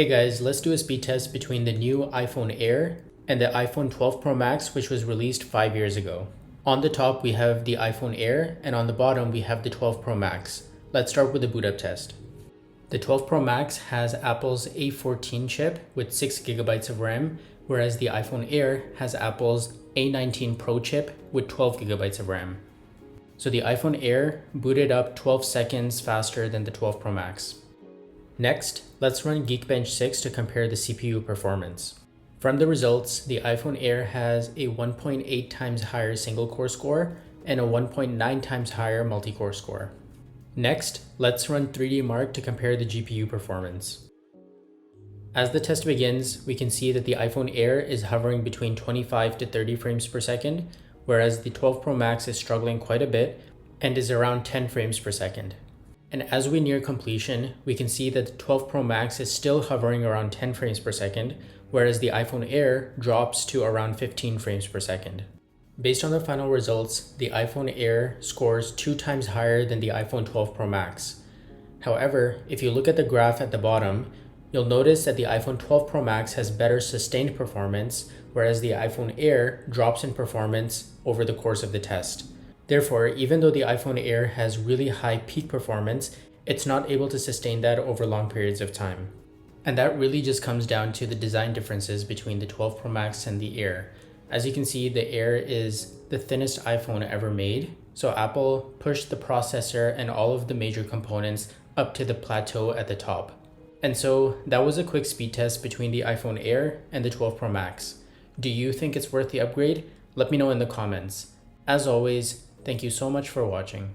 Hey guys, let's do a speed test between the new iPhone Air and the iPhone 12 Pro Max, which was released 5 years ago. On the top, we have the iPhone Air, and on the bottom, we have the 12 Pro Max. Let's start with the boot up test. The 12 Pro Max has Apple's A14 chip with 6GB of RAM, whereas the iPhone Air has Apple's A19 Pro chip with 12GB of RAM. So the iPhone Air booted up 12 seconds faster than the 12 Pro Max. Next, let's run Geekbench 6 to compare the CPU performance. From the results, the iPhone Air has a 1.8 times higher single-core score and a 1.9 times higher multi-core score. Next, let's run 3D Mark to compare the GPU performance. As the test begins, we can see that the iPhone Air is hovering between 25 to 30 frames per second, whereas the 12 Pro Max is struggling quite a bit and is around 10 frames per second. And as we near completion, we can see that the 12 Pro Max is still hovering around 10 frames per second, whereas the iPhone Air drops to around 15 frames per second. Based on the final results, the iPhone Air scores 2 times higher than the iPhone 12 Pro Max. However, if you look at the graph at the bottom, you'll notice that the iPhone 12 Pro Max has better sustained performance, whereas the iPhone Air drops in performance over the course of the test. Therefore, even though the iPhone Air has really high peak performance, it's not able to sustain that over long periods of time. And that really just comes down to the design differences between the 12 Pro Max and the Air. As you can see, the Air is the thinnest iPhone ever made, so Apple pushed the processor and all of the major components up to the plateau at the top. And so that was a quick speed test between the iPhone Air and the 12 Pro Max. Do you think it's worth the upgrade? Let me know in the comments. As always, thank you so much for watching.